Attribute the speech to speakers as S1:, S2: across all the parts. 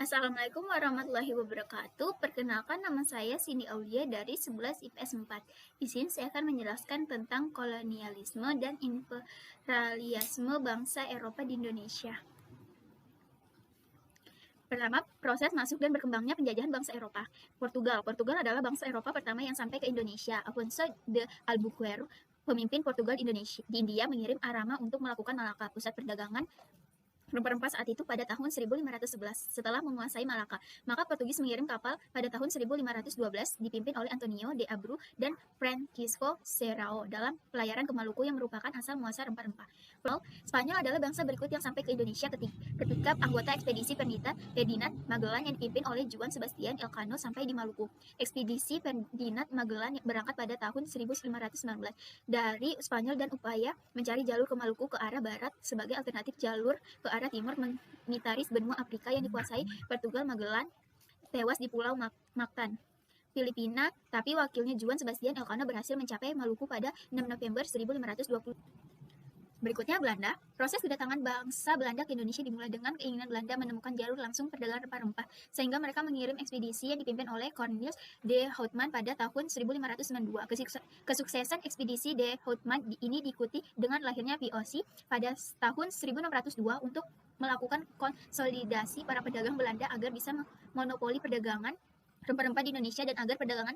S1: Assalamualaikum warahmatullahi wabarakatuh. Perkenalkan, nama saya Cindy Aulia dari 11 IPS 4. Di sini saya akan menjelaskan tentang kolonialisme dan imperialisme bangsa Eropa di Indonesia. Pertama, proses masuk dan berkembangnya penjajahan bangsa Eropa. Portugal adalah bangsa Eropa pertama yang sampai ke Indonesia. Afonso de Albuquerque, pemimpin Portugal di India, mengirim Arama untuk melakukan Malaka, pusat perdagangan rempah-rempah saat itu pada tahun 1511 setelah menguasai Malaka. Maka Portugis mengirim kapal pada tahun 1512 dipimpin oleh Antonio de Abreu dan Francisco Serrao dalam pelayaran ke Maluku yang merupakan asal muasal rempah-rempah. Spanyol adalah bangsa berikut yang sampai ke Indonesia ketika anggota ekspedisi Ferdinand Magellan yang dipimpin oleh Juan Sebastian Elcano sampai di Maluku. Ekspedisi Ferdinand Magellan berangkat pada tahun 1519 dari Spanyol dan upaya mencari jalur ke Maluku ke arah barat sebagai alternatif jalur ke arah timur mengitari benua Afrika yang dikuasai Portugal. Magellan tewas di Pulau Mactan, Filipina, tapi wakilnya Juan Sebastian Elcano berhasil mencapai Maluku pada 6 November 1520. Berikutnya Belanda. Proses kedatangan bangsa Belanda ke Indonesia dimulai dengan keinginan Belanda menemukan jalur langsung perdagangan rempah-rempah, sehingga mereka mengirim ekspedisi yang dipimpin oleh Cornelis de Houtman pada tahun 1592. Kesuksesan ekspedisi de Houtman ini diikuti dengan lahirnya VOC pada tahun 1602 untuk melakukan konsolidasi para pedagang Belanda agar bisa monopoli perdagangan rempah-rempah di Indonesia dan agar perdagangan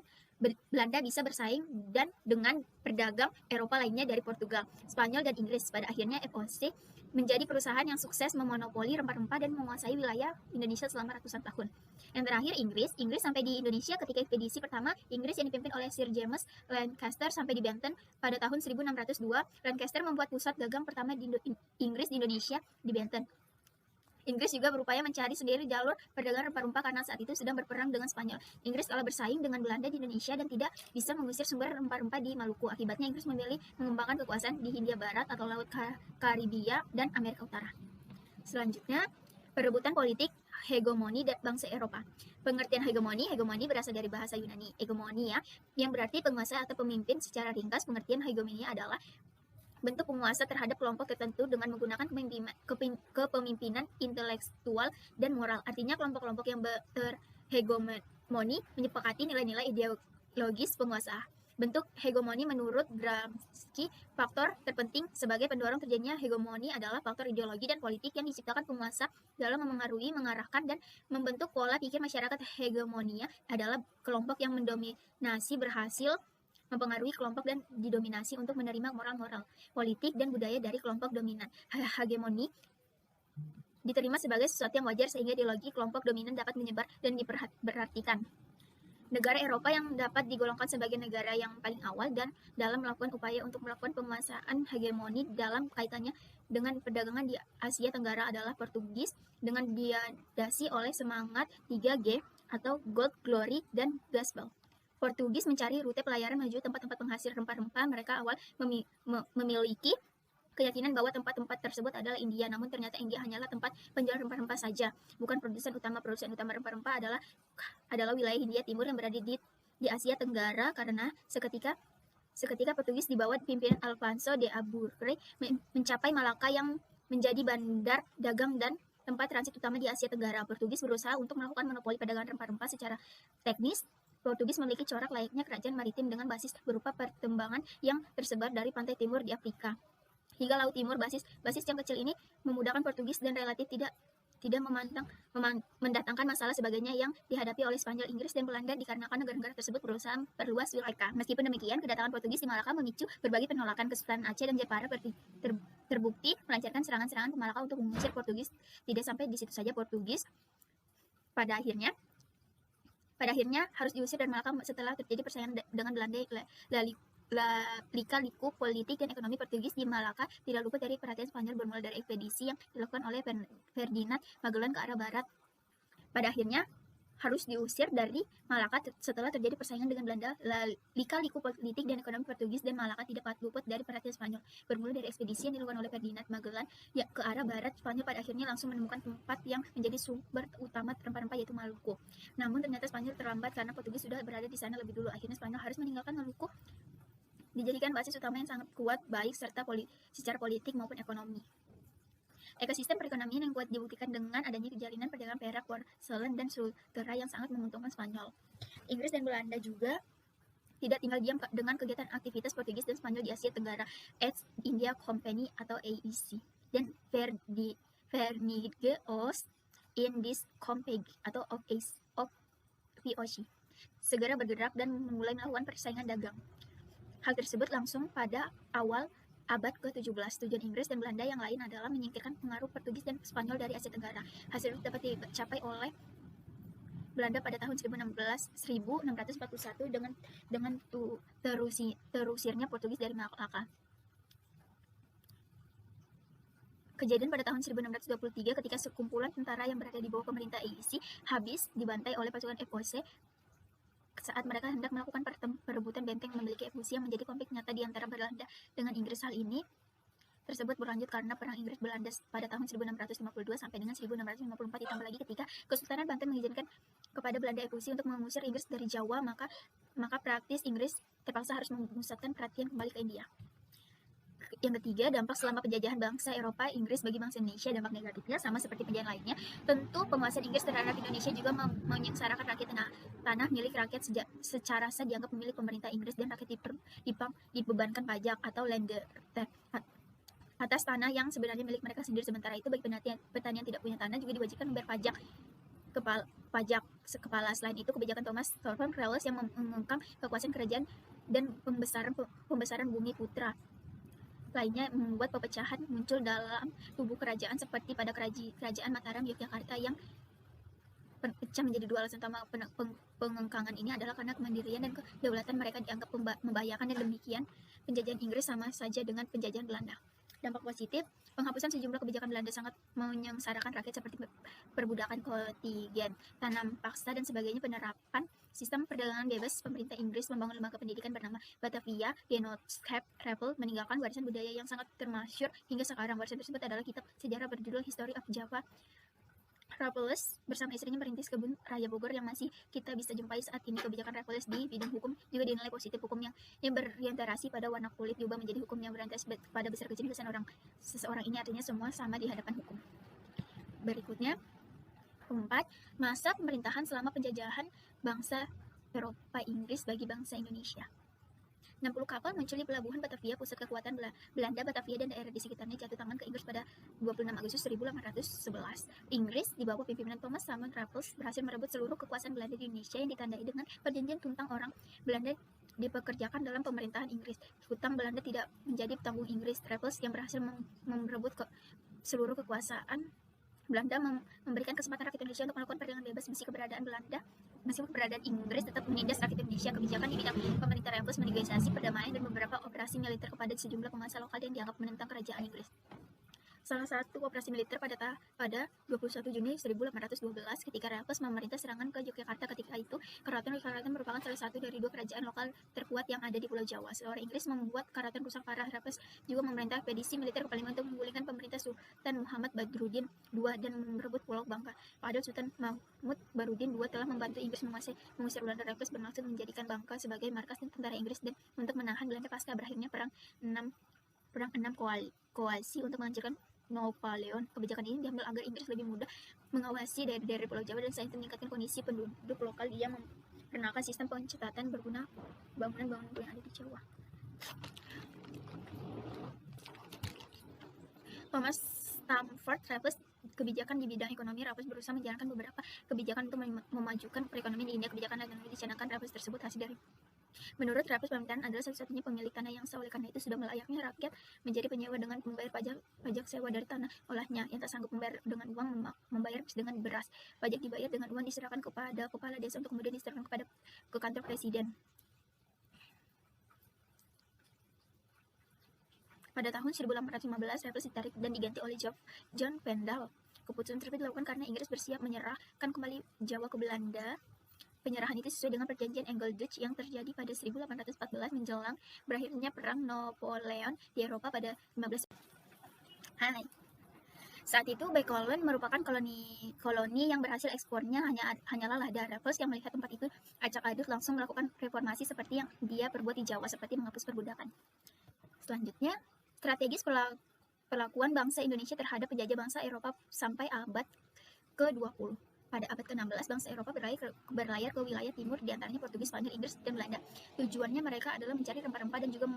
S1: Belanda bisa bersaing dan dengan pedagang Eropa lainnya dari Portugal, Spanyol, dan Inggris. Pada akhirnya VOC menjadi perusahaan yang sukses memonopoli rempah-rempah dan menguasai wilayah Indonesia selama ratusan tahun. Yang terakhir Inggris sampai di Indonesia ketika ekspedisi pertama Inggris yang dipimpin oleh Sir James Lancaster sampai di Banten pada tahun 1602. Lancaster membuat pusat dagang pertama di Inggris di Indonesia di Banten. Inggris juga berupaya mencari sendiri jalur perdagangan rempah-rempah karena saat itu sedang berperang dengan Spanyol. Inggris kalah bersaing dengan Belanda di Indonesia dan tidak bisa mengusir sumber rempah-rempah di Maluku. Akibatnya Inggris memilih mengembangkan kekuasaan di Hindia Barat atau Laut Karibia dan Amerika Utara. Selanjutnya, perebutan politik hegemoni bangsa Eropa. Pengertian hegemoni berasal dari bahasa Yunani hegemonia yang berarti penguasa atau pemimpin. Secara ringkas, pengertian hegemoni adalah bentuk penguasa terhadap kelompok tertentu dengan menggunakan kepemimpinan intelektual dan moral. Artinya kelompok-kelompok yang berhegemoni menyepakati nilai-nilai ideologis penguasa. Bentuk hegemoni menurut Gramsci, faktor terpenting sebagai pendorong terjadinya hegemoni adalah faktor ideologi dan politik yang diciptakan penguasa dalam memengaruhi, mengarahkan, dan membentuk pola pikir masyarakat. Hegemonia adalah kelompok yang mendominasi berhasil mempengaruhi kelompok dan didominasi untuk menerima moral-moral, politik, dan budaya dari kelompok dominan. Hegemoni diterima sebagai sesuatu yang wajar sehingga ideologi kelompok dominan dapat menyebar dan diperhatikan. Negara Eropa yang dapat digolongkan sebagai negara yang paling awal dan dalam melakukan upaya untuk melakukan penguasaan hegemoni dalam kaitannya dengan perdagangan di Asia Tenggara adalah Portugis dengan diadasi oleh semangat 3G atau Gold, Glory, dan Gospel. Portugis mencari rute pelayaran menuju tempat-tempat penghasil rempah-rempah. Mereka awal memiliki keyakinan bahwa tempat-tempat tersebut adalah India, namun ternyata India hanyalah tempat penjual rempah-rempah saja, bukan produsen utama. Produsen utama rempah-rempah adalah wilayah Hindia Timur yang berada di Asia Tenggara, karena seketika Portugis di bawah pimpinan Alfonso de Albuquerque mencapai Malaka yang menjadi bandar dagang dan tempat transit utama di Asia Tenggara. Portugis berusaha untuk melakukan monopoli perdagangan rempah-rempah. Secara teknis, Portugis memiliki corak layaknya kerajaan maritim dengan basis berupa pertambangan yang tersebar dari pantai timur di Afrika hingga Laut Timur. Basis yang kecil ini memudahkan Portugis dan relatif tidak mendatangkan masalah sebagainya yang dihadapi oleh Spanyol, Inggris, dan Belanda dikarenakan negara-negara tersebut berusaha perluas wilayah. Meskipun demikian, kedatangan Portugis di Malaka memicu berbagai penolakan. Kesultanan Aceh dan Jepara terbukti melancarkan serangan-serangan ke Malaka untuk mengusir Portugis. Tidak sampai di situ saja, Portugis pada akhirnya harus diusir dari Malaka setelah terjadi persaingan dengan Belanda. Lika-liku politik dan ekonomi Portugis di Malaka tidak luput dari perhatian Spanyol, bermula dari ekspedisi yang dilakukan oleh Ferdinand Magellan ke arah barat. Pada akhirnya harus diusir dari Malaka setelah terjadi persaingan dengan Belanda. Lika-liku politik dan ekonomi Portugis dan Malaka tidak luput dari perhatian Spanyol, bermula dari ekspedisi yang dilakukan oleh Ferdinand Magellan ke arah barat. Spanyol pada akhirnya langsung menemukan tempat yang menjadi sumber utama rempah-rempah, yaitu Maluku. Namun ternyata Spanyol terlambat karena Portugis sudah berada di sana lebih dulu. Akhirnya Spanyol harus meninggalkan Maluku, dijadikan basis utama yang sangat kuat baik secara politik maupun ekonomi. Ekosistem perekonomian yang kuat dibuktikan dengan adanya jalinan perdagangan perak, porselen, dan sutera yang sangat menguntungkan Spanyol. Inggris dan Belanda juga tidak tinggal diam dengan kegiatan aktivitas Portugis dan Spanyol di Asia Tenggara, East India Company atau AEC, dan Verenigde Oost Indies Compagnie atau VOC segera bergerak dan mulai melakukan persaingan dagang. Hal tersebut langsung pada awal abad ke-17. Tujuan Inggris dan Belanda yang lain adalah menyingkirkan pengaruh Portugis dan Spanyol dari Asia Tenggara. Hasil itu dapat dicapai oleh Belanda pada tahun 1641 dengan terusirnya Portugis dari Malaka. Kejadian pada tahun 1623 ketika sekumpulan tentara yang berada di bawah pemerintah AEC habis dibantai oleh pasukan VOC saat mereka hendak melakukan perebutan benteng memiliki FOC yang menjadi konflik nyata di antara Belanda dengan Inggris. Hal ini tersebut berlanjut karena perang Inggris-Belanda pada tahun 1652 sampai dengan 1654, ditambah lagi ketika Kesultanan Banten mengizinkan kepada Belanda FOC untuk mengusir Inggris dari Jawa, maka praktis Inggris terpaksa harus memusatkan perhatian kembali ke India. Yang ketiga, dampak selama penjajahan bangsa Eropa Inggris bagi bangsa Indonesia. Dampak negatifnya sama seperti penjajahan lainnya. Tentu penguasaan Inggris terhadap Indonesia juga menyengsarakan rakyat tanah milik rakyat secara sah dianggap milik pemerintah Inggris, dan rakyat dibebankan pajak atau lender atas tanah yang sebenarnya milik mereka sendiri. Sementara itu bagi petani yang tidak punya tanah juga diwajibkan membayar pajak kepala. Selain itu, kebijakan Thomas Thornton Russell yang mengengkang kekuasaan kerajaan dan pembesaran bumi putra lainnya membuat perpecahan muncul dalam tubuh kerajaan, seperti pada kerajaan Mataram Yogyakarta yang pecah menjadi dua. Alasan utama pengengkangan ini adalah karena kemandirian dan kedaulatan mereka dianggap membahayakan, dan demikian penjajahan Inggris sama saja dengan penjajahan Belanda. Dampak positif, penghapusan sejumlah kebijakan Belanda sangat menyengsarakan rakyat seperti perbudakan kontigen, tanam paksa, dan sebagainya. Penerapan sistem perdagangan bebas, pemerintah Inggris membangun lembaga pendidikan bernama Batavia Genootschap Travel, meninggalkan warisan budaya yang sangat termasyhur hingga sekarang. Warisan tersebut adalah kitab sejarah berjudul History of Java. Raffles bersama istrinya merintis kebun raya Bogor yang masih kita bisa jumpai saat ini. Kebijakan Raffles di bidang hukum juga dinilai positif. Hukum yang berorientasi pada warna kulit diubah menjadi hukum yang berorientasi pada besar kecil seseorang. Ini artinya semua sama di hadapan hukum. Berikutnya, keempat, masa pemerintahan selama penjajahan bangsa Eropa Inggris bagi bangsa Indonesia. 60 kapal muncul di pelabuhan Batavia, pusat kekuatan Belanda. Batavia dan daerah di sekitarnya jatuh tangan ke Inggris pada 26 Agustus 1811. Inggris di bawah pimpinan Thomas Samuel Raffles berhasil merebut seluruh kekuasaan Belanda di Indonesia yang ditandai dengan perjanjian tentang orang Belanda dipekerjakan dalam pemerintahan Inggris. Hutang Belanda tidak menjadi tanggung Inggris. Raffles yang berhasil merebut seluruh kekuasaan Belanda memberikan kesempatan rakyat Indonesia untuk melakukan perdagangan bebas. Meskipun keberadaan Inggris tetap menindas rakyat Indonesia. Kebijakan di bidang pemerintah Raffles menegosiasi perdamaian dan beberapa operasi militer kepada sejumlah penguasa lokal yang dianggap menentang kerajaan Inggris. Salah satu operasi militer pada 21 Juni 1812 ketika Raffles memerintah serangan ke Yogyakarta. Ketika itu, Keraton Yogyakarta merupakan salah satu dari dua kerajaan lokal terkuat yang ada di Pulau Jawa. Setelah Inggris membuat keraton rusak parah, Raffles juga memerintah ekspedisi militer ke Palembang untuk menggulingkan pemerintah Sultan Muhammad Badruddin II dan merebut Pulau Bangka. Padahal Sultan Mahmud Badruddin II telah membantu Inggris mengusir Belanda. Raffles bermaksud menjadikan Bangka sebagai markas tentara Inggris dan untuk menahan Belanda pasca berakhirnya perang enam koalisi untuk menghancurkan Napoleon. Kebijakan ini diambil agar Inggris lebih mudah mengawasi daerah Pulau Jawa, dan selain itu meningkatkan kondisi penduduk lokal. Dia memperkenalkan sistem pencatatan berguna bangunan-bangunan yang ada di Jawa. Thomas Stamford Raffles. Kebijakan di bidang ekonomi. Raffles berusaha menjalankan beberapa kebijakan untuk memajukan perekonomian di India. Kebijakan ekonomi dicanangkan Raffles tersebut hasil dari Menurut Raffles, pemerintahan adalah satu-satunya pemilik tanah yang sah. Oleh karena itu, sudah melayaknya rakyat menjadi penyewa dengan membayar pajak sewa dari tanah olahnya. Yang tak sanggup membayar dengan uang, membayar dengan beras. Pajak dibayar dengan uang diserahkan kepada kepala desa untuk kemudian diserahkan ke kantor presiden. Pada tahun 1815, Raffles ditarik dan diganti oleh John Pendle. Keputusan tersebut dilakukan karena Inggris bersiap menyerahkan kembali Jawa ke Belanda. Penyerahan itu sesuai dengan perjanjian Angle-Dutch yang terjadi pada 1814 menjelang berakhirnya perang Napoleon di Eropa pada 15. Saat itu Bekolen merupakan koloni yang berhasil ekspornya hanyalah lada. Raffles yang melihat tempat itu acak-adut langsung melakukan reformasi seperti yang dia perbuat di Jawa, seperti menghapus perbudakan. Selanjutnya, strategis perlakuan bangsa Indonesia terhadap penjajah bangsa Eropa sampai abad ke-20. Pada abad ke-16, bangsa Eropa berlayar ke wilayah timur, diantaranya Portugis, Spanyol, Inggris, dan Belanda. Tujuannya mereka adalah mencari rempah-rempah dan juga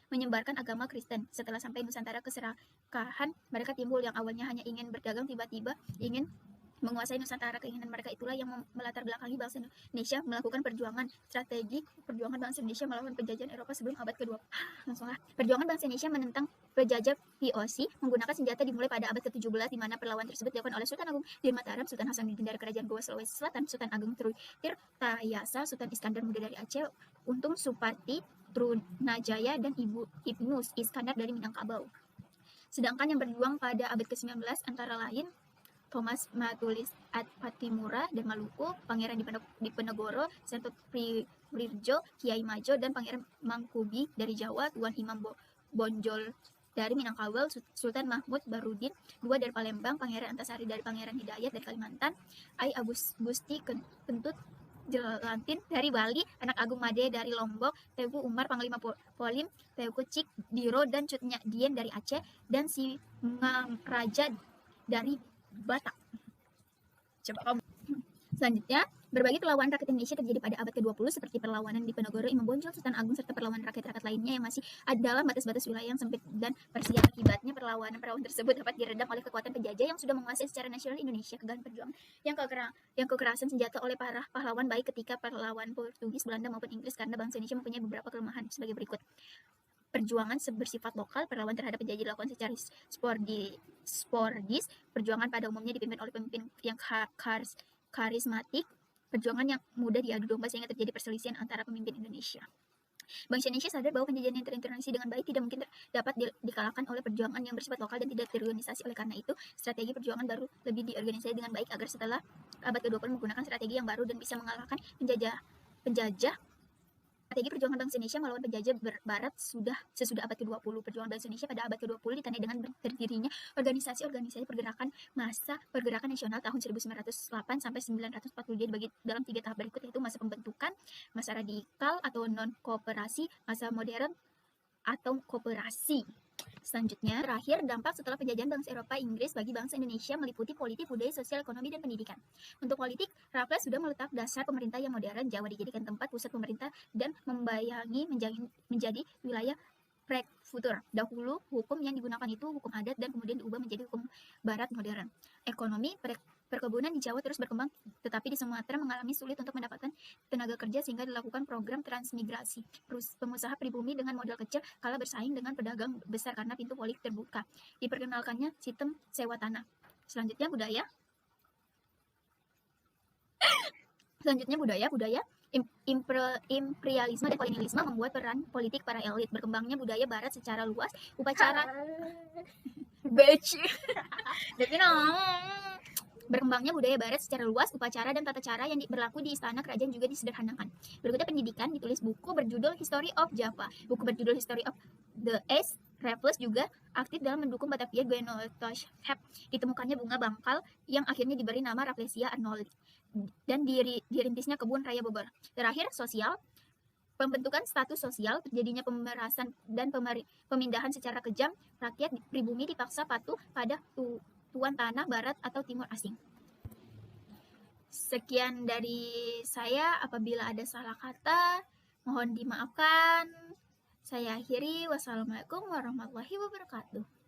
S1: menyebarkan agama Kristen. Setelah sampai Nusantara, keserakahan mereka timbul. Yang awalnya hanya ingin berdagang, tiba-tiba ingin menguasai Nusantara. Keinginan mereka itulah yang melatar belakangi bangsa Indonesia melakukan strategi perjuangan bangsa Indonesia melawan penjajahan Eropa sebelum abad ke-20. Perjuangan bangsa Indonesia menentang penjajah VOC menggunakan senjata dimulai pada abad ke-17, di mana perlawanan tersebut dilakukan oleh Sultan Agung di Mataram, Sultan Hasanuddin dari Kerajaan Goa Sulawesi Selatan, Sultan Agung Tirtayasa, Sultan Iskandar Muda dari Aceh, Untung Supati Trunajaya, dan Ibnu Iskandar dari Minangkabau. Sedangkan yang berjuang pada abad ke-19 antara lain Thomas Matulis Patimura dan Maluku, Pangeran Diponegoro, Sentot Prirjo, Kiai Majo, dan Pangeran Mangkubi dari Jawa, Tuan Imam Bonjol dari Minangkabau, Sultan Mahmud Barudin II dari Palembang, Pangeran Antasari dari Pangeran Hidayat dari Kalimantan, Ai Gusti Kentut Jelantin dari Bali, Anak Agung Made dari Lombok, Teuku Umar Panglima Polim, Teuku Cik Diro dan Cut Nyak Dien dari Aceh, dan Singaraja dari Batak. Coba kamu. Selanjutnya, berbagai perlawanan rakyat Indonesia terjadi pada abad ke-20 seperti perlawanan Diponegoro, Imam Bonjol, Sultan Agung, serta perlawanan rakyat-rakyat lainnya yang masih dalam batas-batas wilayah yang sempit dan parsial. Akibatnya perlawanan tersebut dapat diredam oleh kekuatan penjajah yang sudah menguasai secara nasional Indonesia. Kegagalan perjuangan yang kekerasan senjata oleh para pahlawan baik ketika perlawanan Portugis, Belanda maupun Inggris, karena bangsa Indonesia mempunyai beberapa kelemahan sebagai berikut. Perjuangan bersifat lokal, perlawanan terhadap penjajah dilakukan secara sporadis. Perjuangan pada umumnya dipimpin oleh pemimpin yang karismatik. Perjuangan yang mudah diadu domba sehingga terjadi perselisihan antara pemimpin Indonesia. Bangsa Indonesia sadar bahwa penjajahan yang terintegrasi dengan baik tidak mungkin dapat dikalahkan oleh perjuangan yang bersifat lokal dan tidak terorganisasi. Oleh karena itu, strategi perjuangan baru lebih diorganisasi dengan baik agar setelah abad ke-20 menggunakan strategi yang baru dan bisa mengalahkan penjajah. Strategi perjuangan bangsa Indonesia melawan penjajah barat sesudah abad ke-20. Perjuangan bangsa Indonesia pada abad ke-20 ditandai dengan berdirinya organisasi pergerakan massa pergerakan nasional tahun 1908 sampai 1942 dibagi dalam 3 tahap berikut, yaitu masa pembentukan, masa radikal atau non-kooperasi, masa modern atau kooperasi. Selanjutnya, terakhir, dampak setelah penjajahan bangsa Eropa Inggris bagi bangsa Indonesia meliputi politik, budaya, sosial, ekonomi, dan pendidikan. Untuk politik, Raffles sudah meletak dasar pemerintah yang modern. Jawa dijadikan tempat pusat pemerintah dan menjadi wilayah prefektur. Dahulu, hukum yang digunakan itu hukum adat dan kemudian diubah menjadi hukum barat modern. Ekonomi, perkebunan di Jawa terus berkembang, tetapi di Sumatera mengalami sulit untuk mendapatkan tenaga kerja sehingga dilakukan program transmigrasi. Pengusaha pribumi dengan modal kecil kalah bersaing dengan pedagang besar karena pintu politik terbuka. Diperkenalkannya sistem sewa tanah. Selanjutnya budaya. Imperialisme dan kolonialisme membuat peran politik para elit. Berkembangnya budaya barat secara luas, upacara Berkembangnya budaya barat secara luas, upacara dan tata cara yang berlaku di istana kerajaan juga disederhanakan. Berikutnya pendidikan, ditulis buku berjudul History of Java. Buku berjudul History of the East. Raffles juga aktif dalam mendukung Batavia Genootschap. Ditemukannya bunga bangkal yang akhirnya diberi nama Rafflesia arnoldii dan dirintisnya kebun raya Bogor. Terakhir, sosial. Pembentukan status sosial, terjadinya pemerasan dan pemindahan secara kejam. Rakyat pribumi dipaksa patuh pada tuan tanah barat atau timur asing. Sekian dari saya. Apabila ada salah kata, mohon dimaafkan. Saya akhiri. Wassalamualaikum warahmatullahi wabarakatuh.